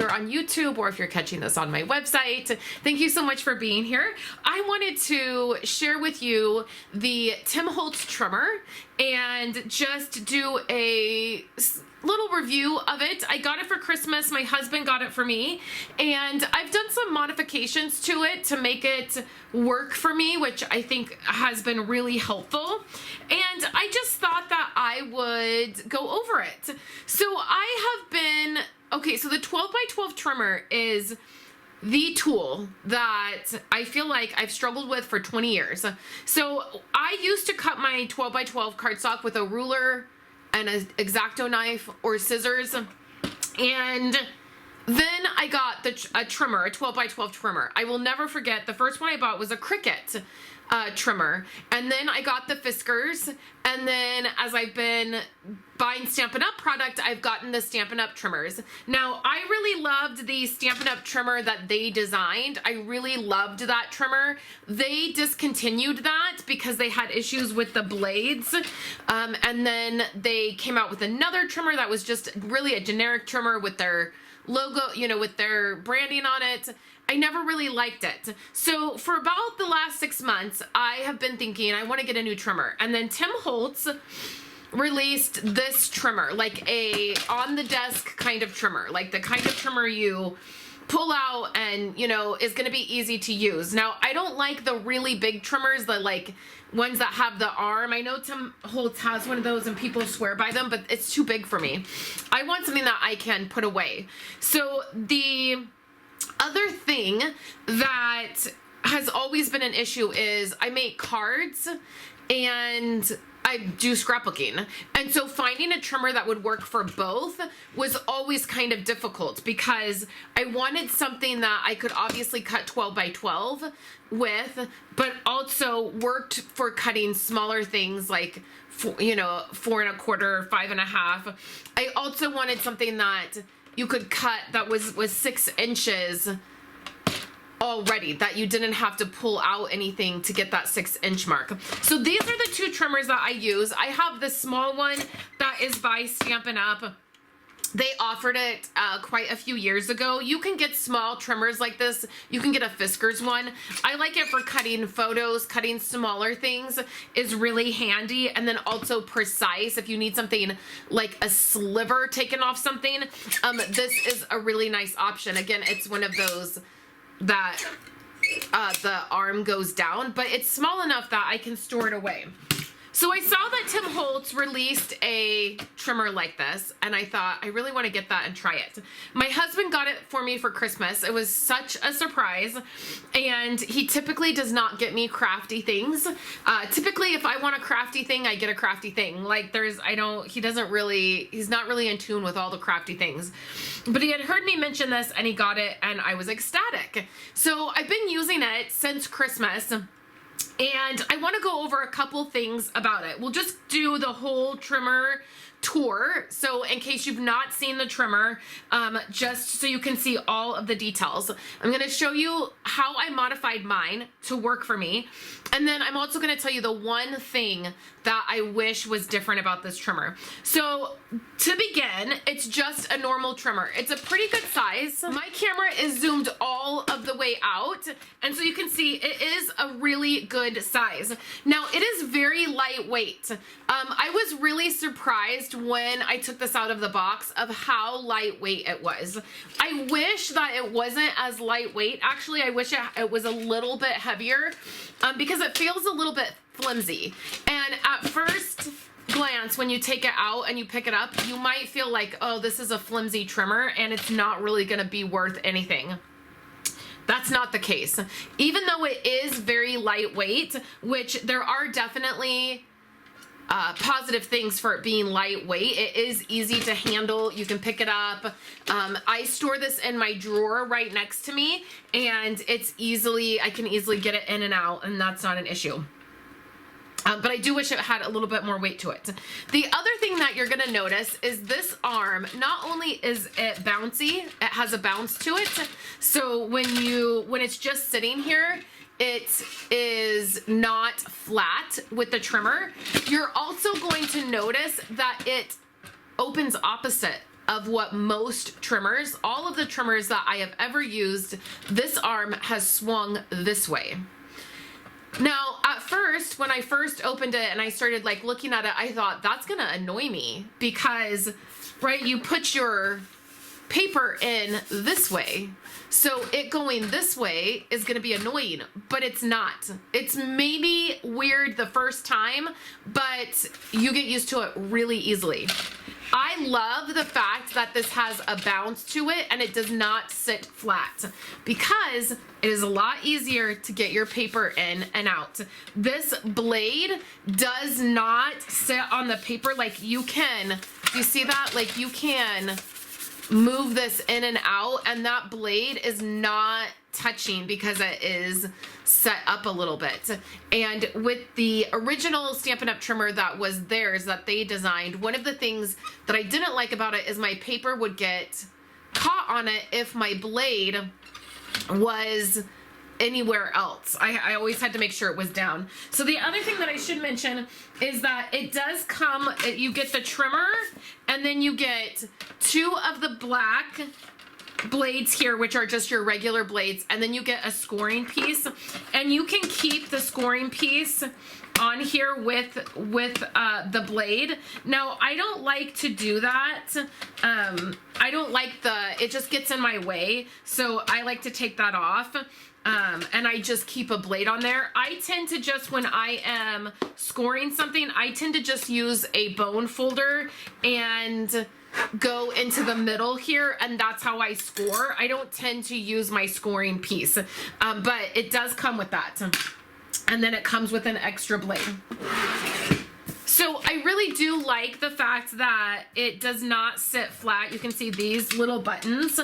here on YouTube or if you're catching this on my website. Thank you so much for being here. I wanted to share with you the Tim Holtz Trimmer and just do a little review of it. I got it for Christmas. My husband got it for me, and I've done some modifications to it to make it work for me, which I think has been really helpful. And I just thought that I would go over it. So I have been, okay, so the 12 by 12 trimmer is the tool that I feel like I've struggled with for 20 years. So I used to cut my 12 by 12 cardstock with a ruler and an X-Acto knife or scissors, and then I got a trimmer, a 12 by 12 trimmer. I will never forget, the first one I bought was a Cricut trimmer, and then I got the Fiskars, and then as I've been buying Stampin' Up! Product, I've gotten the Stampin' Up! Trimmers. Now, I really loved the Stampin' Up! Trimmer that they designed. I really loved that trimmer. They discontinued that because they had issues with the blades, and then they came out with another trimmer that was just really a generic trimmer with their logo, you know, with their branding on it. I never really liked it. So for about the last 6 months, I have been thinking I want to get a new trimmer. And then Tim Holtz released this trimmer, like a on-the-desk kind of trimmer, like the kind of trimmer you pull out and, you know, is going to be easy to use. Now, I don't like the really big trimmers, the like ones that have the arm. I know Tim Holtz has one of those and people swear by them, but it's too big for me. I want something that I can put away. So the other thing that has always been an issue is I make cards and I do scrapbooking. And so finding a trimmer that would work for both was always kind of difficult because I wanted something that I could obviously cut 12 by 12 with, but also worked for cutting smaller things like, you know, 4 1/4, 5 1/2. I also wanted something that you could cut that was 6 inches already, that you didn't have to pull out anything to get that 6-inch mark. So these are the two trimmers that I use. I have the small one that is by Stampin' Up! They offered it quite a few years ago. You can get small trimmers like this. You can get a Fiskars one. I like it for cutting photos, cutting smaller things is really handy, and then also precise. If you need something like a sliver taken off something, this is a really nice option. Again, it's one of those that the arm goes down, but it's small enough that I can store it away. So I saw that Tim Holtz released a trimmer like this, and I thought, I really want to get that and try it. My husband got it for me for Christmas. It was such a surprise, and he typically does not get me crafty things. Typically, if I want a crafty thing, I get a crafty thing. Like he's not really in tune with all the crafty things. But he had heard me mention this, and he got it, and I was ecstatic. So I've been using it since Christmas, and I want to go over a couple things about it. We'll just do the whole trimmer tour. So in case you've not seen the trimmer, just so you can see all of the details, I'm going to show you how I modified mine to work for me. And then I'm also going to tell you the one thing that I wish was different about this trimmer. So to begin, it's just a normal trimmer. It's a pretty good size. My camera is zoomed all of the way out, and so you can see it is a really good size. Now, it is very lightweight. I was really surprised when I took this out of the box of how lightweight it was. I wish that it wasn't as lightweight. Actually, I wish it was a little bit heavier because it feels a little bit flimsy. And at first glance, when you take it out and you pick it up, you might feel like, oh, this is a flimsy trimmer and it's not really going to be worth anything. That's not the case. Even though it is very lightweight, which there are definitely positive things for it being lightweight. It is easy to handle. You can pick it up. I store this in my drawer right next to me, and I can easily get it in and out, and that's not an issue. But I do wish it had a little bit more weight to it. The other thing that you're going to notice is this arm. Not only is it bouncy, it has a bounce to it. So when it's just sitting here, it is not flat with the trimmer. You're also going to notice that it opens opposite of what most trimmers, all of the trimmers that I have ever used, this arm has swung this way. Now, at first, when I first opened it and I started like looking at it, I thought that's gonna annoy me because, right, you put your paper in this way. So it going this way is gonna be annoying, but it's not. It's maybe weird the first time, but you get used to it really easily. I love the fact that this has a bounce to it and it does not sit flat because it is a lot easier to get your paper in and out. This blade does not sit on the paper like you can. Do you see that? Like you can move this in and out and that blade is not touching because it is set up a little bit. And with the original Stampin' Up! Trimmer that was theirs that they designed, one of the things that I didn't like about it is my paper would get caught on it if my blade was anywhere else. I always had to make sure it was down. So the other thing that I should mention is that it does come, you get the trimmer and then you get 2 of the black blades here, which are just your regular blades, and then you get a scoring piece, and you can keep the scoring piece on here with the blade. Now, I don't like to do that. I don't like it just gets in my way, so I like to take that off. And I just keep a blade on there. I tend to just, when I am scoring something, I tend to just use a bone folder and go into the middle here, and that's how I score. I don't tend to use my scoring piece, but it does come with that. And then it comes with an extra blade. So I really do like the fact that it does not sit flat. You can see these little buttons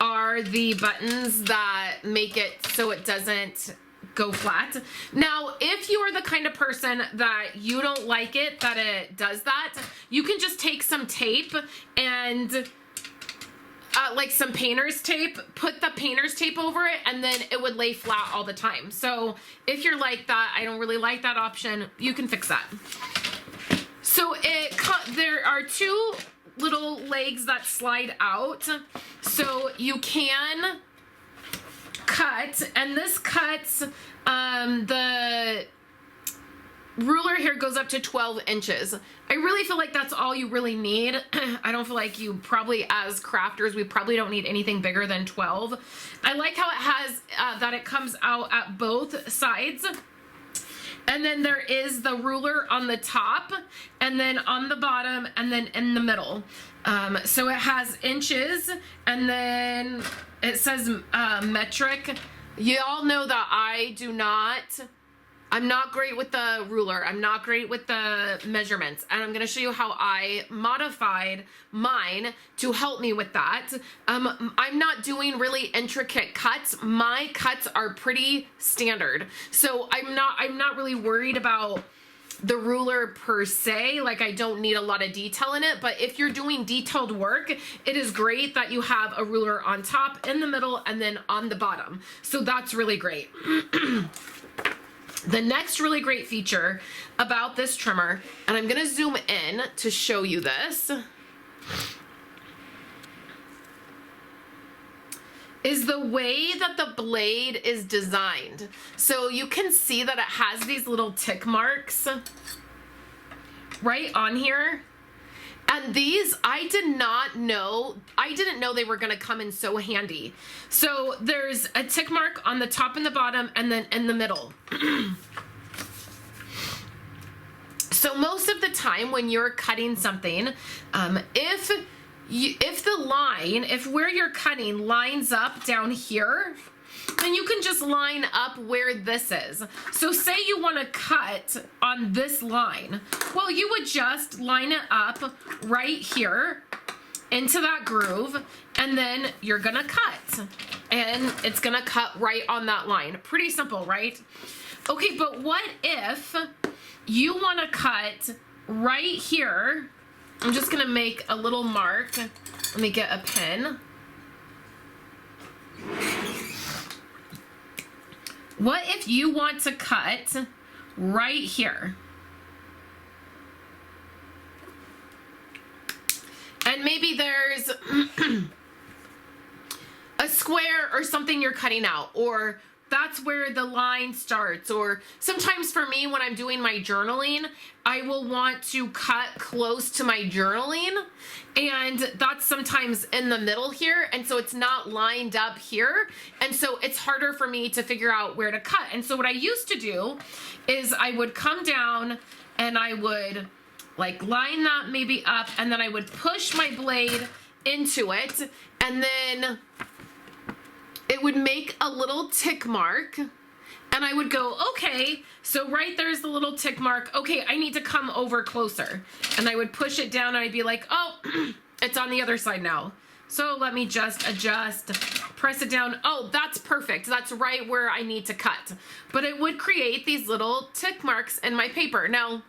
are the buttons that make it so it doesn't go flat. Now, if you're the kind of person that you don't like it, that it does that, you can just take some tape and like some painter's tape, put the painter's tape over it, and then it would lay flat all the time. So if you're like that, I don't really like that option, you can fix that. So there are 2 little legs that slide out, so you can cut, and this cuts, the ruler here goes up to 12 inches. I really feel like that's all you really need. I don't feel like you probably, as crafters, we probably don't need anything bigger than 12. I like how it has, that it comes out at both sides. And then there is the ruler on the top, and then on the bottom, and then in the middle. So it has inches, and then it says metric. You all know that I'm not great with the ruler. I'm not great with the measurements. And I'm going to show you how I modified mine to help me with that. I'm not doing really intricate cuts. My cuts are pretty standard. So I'm not really worried about the ruler per se. Like, I don't need a lot of detail in it, but if you're doing detailed work, it is great that you have a ruler on top, in the middle, and then on the bottom. So that's really great. The next really great feature about this trimmer, and I'm gonna zoom in to show you this, is the way that the blade is designed. So you can see that it has these little tick marks right on here. And these, I didn't know they were gonna come in so handy. So there's a tick mark on the top and the bottom, and then in the middle. So most of the time when you're cutting something, if where you're cutting lines up down here, then you can just line up where this is. So say you want to cut on this line. Well, you would just line it up right here into that groove, and then you're gonna cut. And it's gonna cut right on that line. Pretty simple, right? Okay, but what if you want to cut right here? I'm just gonna make a little mark. Let me get a pen. What if you want to cut right here? And and maybe there's a square or something you're cutting out, or that's where the line starts. Or sometimes for me, when I'm doing my journaling, I will want to cut close to my journaling, and that's sometimes in the middle here, and so it's not lined up here, and so it's harder for me to figure out where to cut. And so what I used to do is I would come down and I would like line that maybe up, and then I would push my blade into it, and then it would make a little tick mark, and I would go, okay, so right there's the little tick mark. Okay, I need to come over closer. And I would push it down, and I'd be like, oh, it's on the other side now. So let me just adjust, press it down. Oh, that's perfect. That's right where I need to cut. But it would create these little tick marks in my paper. Now,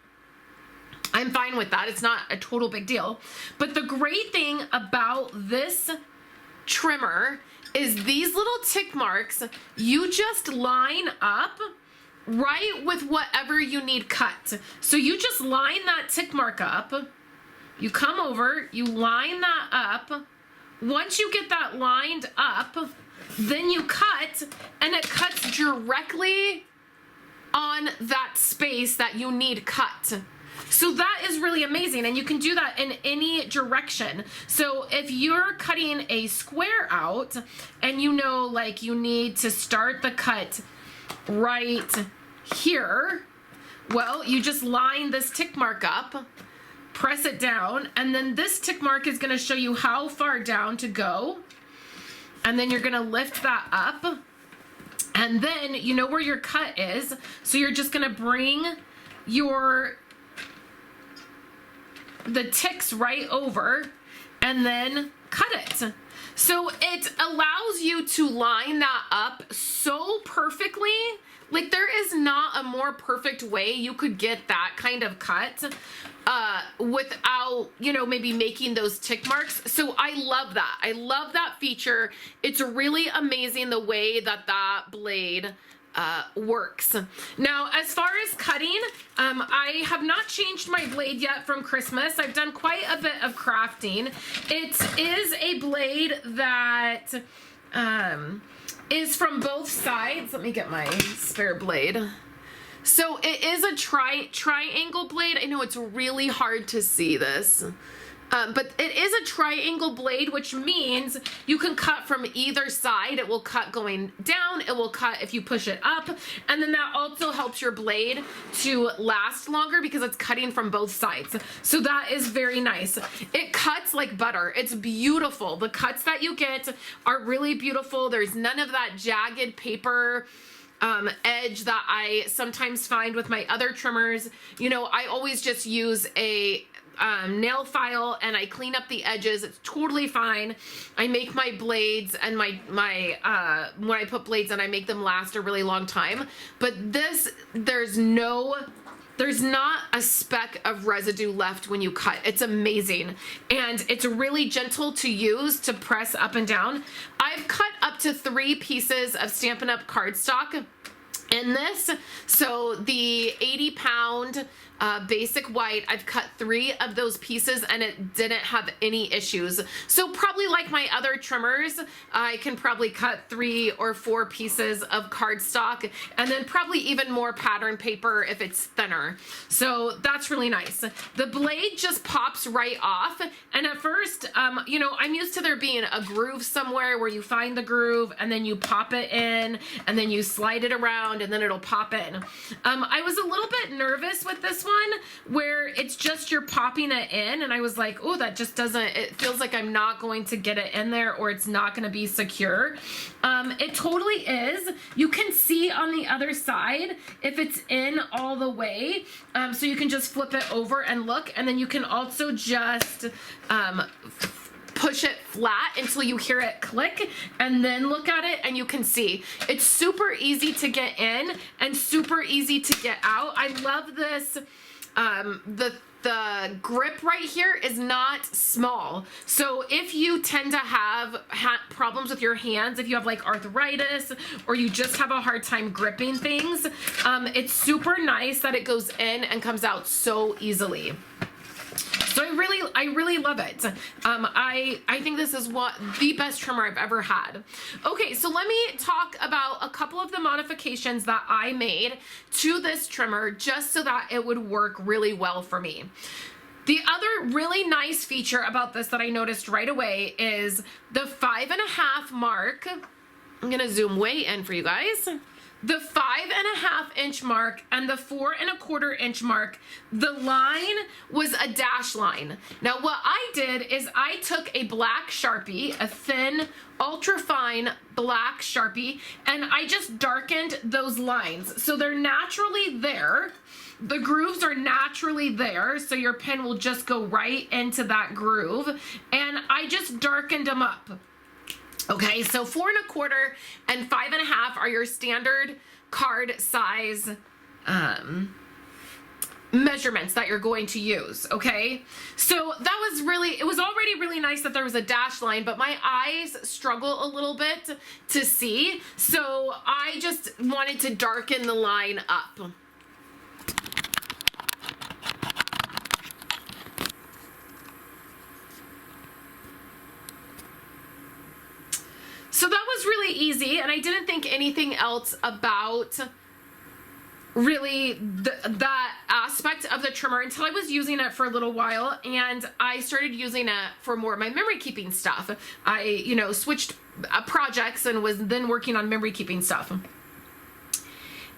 I'm fine with that. It's not a total big deal. But the great thing about this trimmer is these little tick marks, you just line up right with whatever you need cut. So you just line that tick mark up, you come over, you line that up. Once you get that lined up, then you cut, and it cuts directly on that space that you need cut. So that is really amazing, and you can do that in any direction. So if you're cutting a square out and you know like you need to start the cut right here, well, you just line this tick mark up, press it down, and then this tick mark is going to show you how far down to go, and then you're going to lift that up, and then you know where your cut is, so you're just going to bring the ticks right over and then cut it. So it allows you to line that up so perfectly. Like there is not a more perfect way you could get that kind of cut without, you know, maybe making those tick marks. So I love that. I love that feature. It's really amazing the way that that blade works. Now, as far as cutting, I have not changed my blade yet from Christmas. I've done quite a bit of crafting. It is a blade that is from both sides. Let me get my spare blade. So it is a triangle blade. I know it's really hard to see this. But it is a triangle blade, which means you can cut from either side. It will cut going down. It will cut if you push it up. And then that also helps your blade to last longer because it's cutting from both sides. So that is very nice. It cuts like butter. It's beautiful. The cuts that you get are really beautiful. There's none of that jagged paper edge that I sometimes find with my other trimmers. You know, I always just use a nail file and I clean up the edges. It's totally fine. I make my blades and my when I put blades in, I make them last a really long time. But this, there's not a speck of residue left when you cut. It's amazing. And it's really gentle to use to press up and down. I've cut up to 3 pieces of Stampin' Up! Cardstock in this. So the 80-pound basic white, I've cut 3 of those pieces and it didn't have any issues. So probably like my other trimmers, I can probably cut 3 or 4 pieces of cardstock and then probably even more pattern paper if it's thinner. So that's really nice. The blade just pops right off, and at first, you know, I'm used to there being a groove somewhere where you find the groove and then you pop it in and then you slide it around and then it'll pop in. I was a little bit nervous with this one where it's just you're popping it in, and I was like, oh, that just doesn't, it feels like I'm not going to get it in there or it's not going to be secure. It totally is. You can see on the other side if it's in all the way, so you can just flip it over and look, and then you can also just push it flat until you hear it click and then look at it and you can see. It's super easy to get in and super easy to get out. I love this. The grip right here is not small. So if you tend to have problems with your hands, if you have like arthritis or you just have a hard time gripping things, it's super nice that it goes in and comes out so easily. So I really love it. I think this is the best trimmer I've ever had. Okay, so let me talk about a couple of the modifications that I made to this trimmer just so that it would work really well for me. The other really nice feature about this that I noticed right away is the 5.5 mark. I'm gonna zoom way in for you guys. The 5.5 inch mark and the 4.25 inch mark, the line was a dash line. Now what I did is I took a black Sharpie, a thin, ultra fine black Sharpie, and I just darkened those lines. So they're naturally there. The grooves are naturally there, so your pen will just go right into that groove. And I just darkened them up. Okay, so 4.25 and 5.5 are your standard card size measurements that you're going to use, okay? So that was it was already really nice that there was a dash line, but my eyes struggle a little bit to see, so I just wanted to darken the line up. So that was really easy, and I didn't think anything else about really that aspect of the trimmer until I was using it for a little while, and I started using it for more of my memory keeping stuff. I, switched projects and was then working on memory keeping stuff.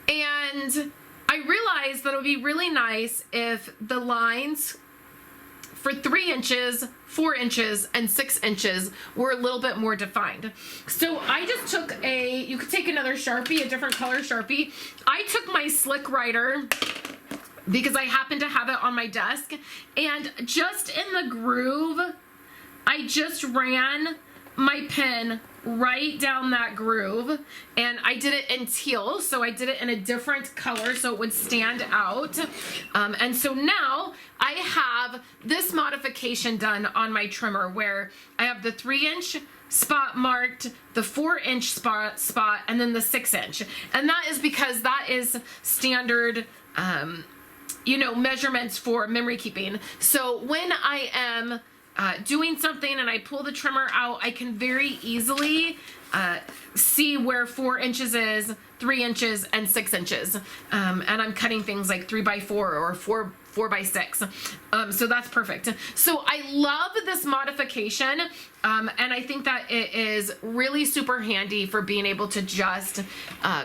And I realized that it would be really nice if the lines for 3 inches, 4 inches, and 6 inches were a little bit more defined. So I just took you could take another Sharpie, a different color Sharpie. I took my Slick Writer because I happen to have it on my desk, and just in the groove, I just ran my pen right down that groove, and I did it in teal, so I did it in a different color so it would stand out. And so now I have this modification done on my trimmer where I have the 3 inch spot marked, the 4 inch spot, and then the 6 inch. And that is because that is standard measurements for memory keeping. So when I am doing something and I pull the trimmer out, I can very easily see where 4 inches is, 3 inches, and 6 inches. And I'm cutting things like 3x4 or 4x6. So that's perfect. So I love this modification. And I think that it is really super handy for being able to just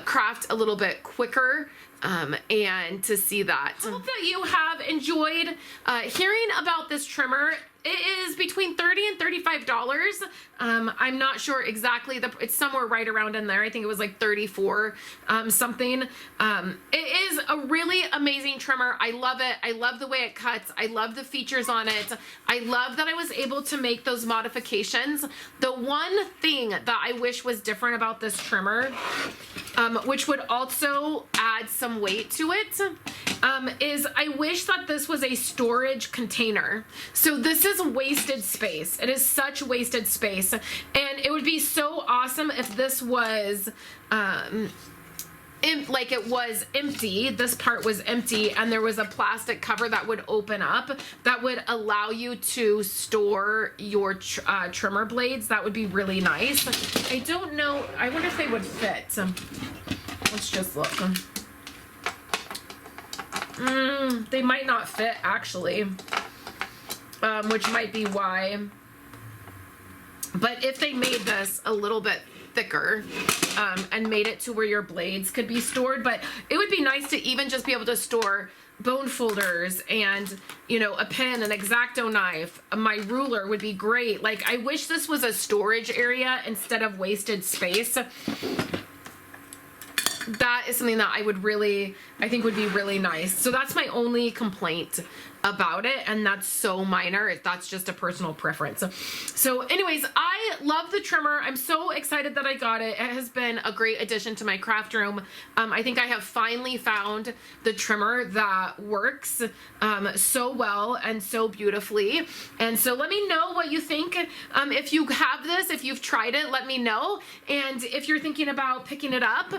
craft a little bit quicker. And to see that. I hope that you have enjoyed hearing about this trimmer. It is between $30 and $35. I'm not sure exactly. It's somewhere right around in there. I think it was like 34 something. It is a really amazing trimmer. I love it. I love the way it cuts. I love the features on it. I love that I was able to make those modifications. The one thing that I wish was different about this trimmer, which would also add some weight to it, is I wish that this was a storage container. So this is wasted space. It is such wasted space. And it would be so awesome if this was like it was empty, this part was empty, and there was a plastic cover that would open up that would allow you to store your trimmer blades. That would be really nice. I don't know, I wonder if they would fit. Let's just look. They might not fit actually, which might be why. But if they made this a little bit thicker and made it to where your blades could be stored, but it would be nice to even just be able to store bone folders and, a pen, an X-Acto knife, my ruler would be great. Like, I wish this was a storage area instead of wasted space. That is something that I think would be really nice. So that's my only complaint about it, and that's so minor. That's just a personal preference. So anyways, I love the trimmer. I'm so excited that I got it. It has been a great addition to my craft room. I think I have finally found the trimmer that works so well and so beautifully. And so let me know what you think. If you have this, if you've tried it, let me know. And if you're thinking about picking it up,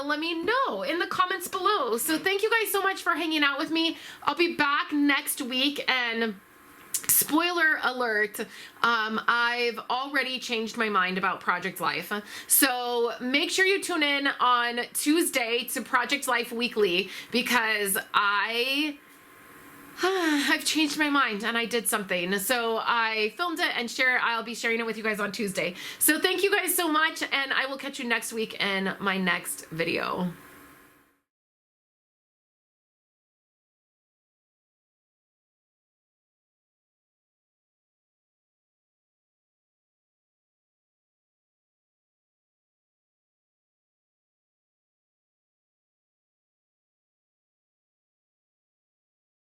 let me know in the comments below. So thank you guys so much for hanging out with me. I'll be back next week, and spoiler alert, I've already changed my mind about Project Life. So make sure you tune in on Tuesday to Project Life Weekly, because I've changed my mind and I did something. So I filmed it and I'll be sharing it with you guys on Tuesday. So thank you guys so much, and I will catch you next week in my next video.